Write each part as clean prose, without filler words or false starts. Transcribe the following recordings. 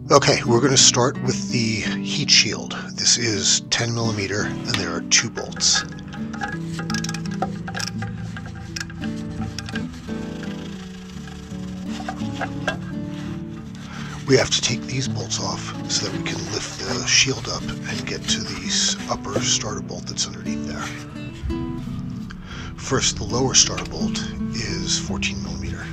Okay, we're going to start with the heat shield. This is 10 millimeter and there are 2 bolts. We have to take these bolts off so that we can lift the shield up and get to the upper starter bolt that's underneath there. First, the lower starter bolt is 14 millimeter.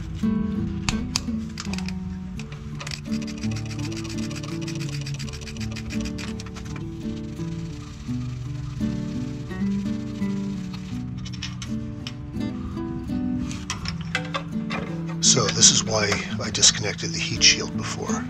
So this is why I disconnected the heat shield before.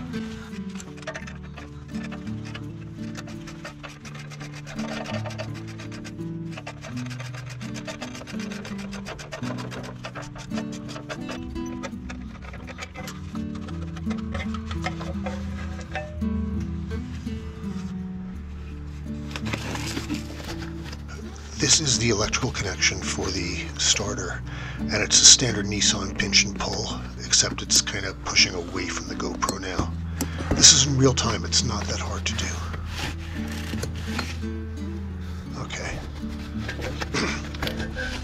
This is the electrical connection for the starter, and it's a standard Nissan pinch and pull, except it's kind of pushing away from the GoPro now. This is in real time, it's not that hard to do. Okay.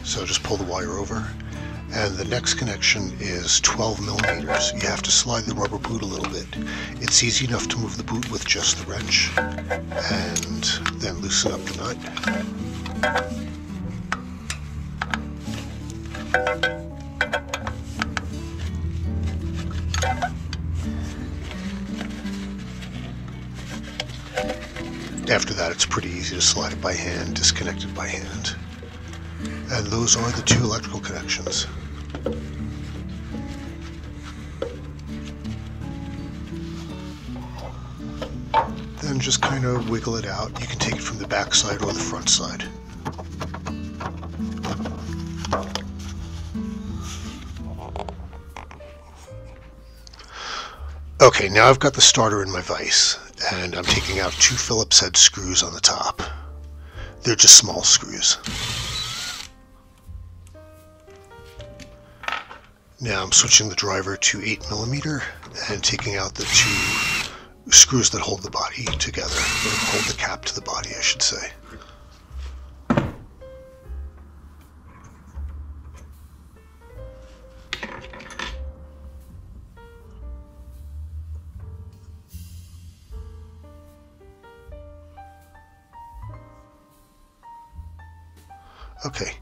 So just pull the wire over, and the next connection is 12 millimeters. You have to slide the rubber boot a little bit. It's easy enough to move the boot with just the wrench, and then loosen up the nut. After that, it's pretty easy to slide it by hand, disconnect it by hand. And those are the 2 electrical connections. Then just kind of wiggle it out. You can take it from the back side or the front side. Okay, now I've got the starter in my vise, and I'm taking out 2 Phillips head screws on the top. They're just small screws. Now I'm switching the driver to 8 millimeter and taking out the 2 screws that hold the body together, or hold the cap to the body, I should say. Okay,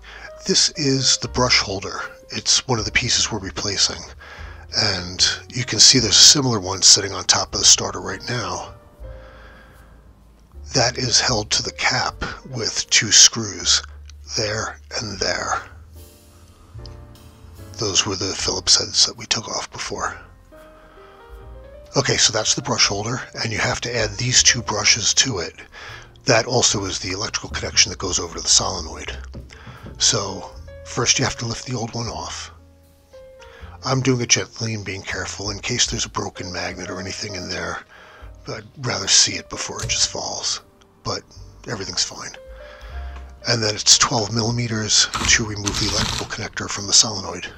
this is the brush holder. It's one of the pieces we're replacing, and you can see there's a similar one sitting on top of the starter right now. That is held to the cap with 2 screws, there and there. Those were the Phillips heads that we took off before. Okay, so that's the brush holder, and you have to add these 2 brushes to it. That also is the electrical connection that goes over to the solenoid. So first you have to lift the old one off. I'm doing it gently and being careful in case there's a broken magnet or anything in there. I'd rather see it before it just falls, but everything's fine. And then it's 12 millimeters to remove the electrical connector from the solenoid.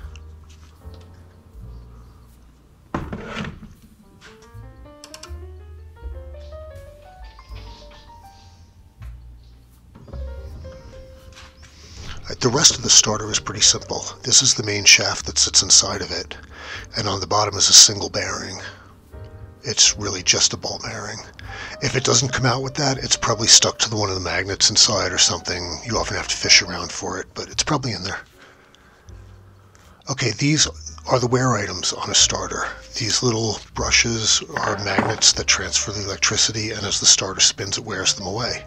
The rest of the starter is pretty simple. This is the main shaft that sits inside of it, and on the bottom is a single bearing. It's really just a ball bearing. If it doesn't come out with that, it's probably stuck to one of the magnets inside or something. You often have to fish around for it, but it's probably in there. Okay, these are the wear items on a starter. These little brushes are magnets that transfer the electricity, and as the starter spins, it wears them away.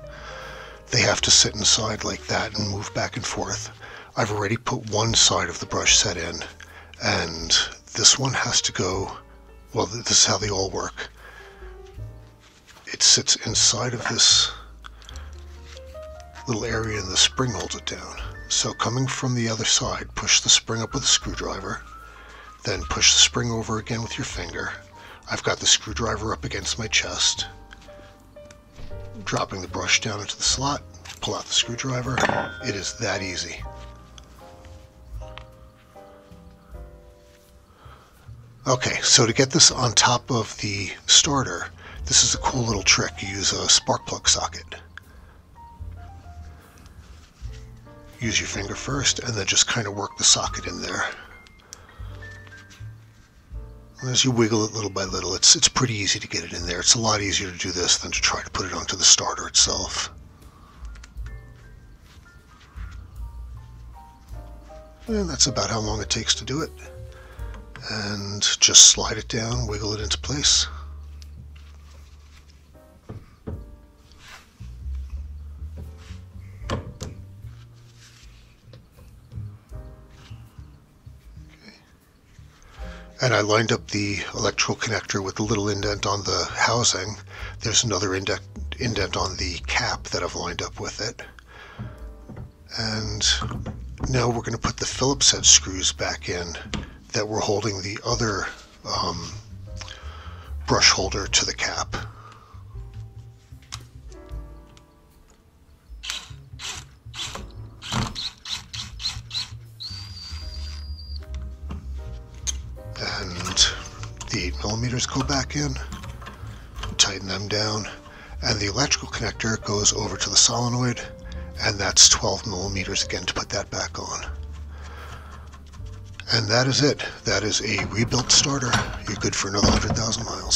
They have to sit inside like that and move back and forth. I've already put one side of the brush set in, and this one has to go, well, this is how they all work. It sits inside of this little area and the spring holds it down. So coming from the other side, push the spring up with a screwdriver, then push the spring over again with your finger. I've got the screwdriver up against my chest. Dropping the brush down into the slot, pull out the screwdriver. It is that easy. Okay, so to get this on top of the starter, This is a cool little trick. You use a spark plug socket. Use your finger first and then just kind of work the socket in there. And as you wiggle it little by little, it's pretty easy to get it in there. It's a lot easier to do this than to try to put it onto the starter itself. And that's about how long it takes to do it. And just slide it down, wiggle it into place. And I lined up the electrical connector with the little indent on the housing. There's another indent on the cap that I've lined up with it. And now we're going to put the Phillips head screws back in that were holding the other brush holder to the cap. And the 8mm go back in, tighten them down, and the electrical connector goes over to the solenoid, and that's 12mm again to put that back on. And that is it. That is a rebuilt starter. You're good for another 100,000 miles.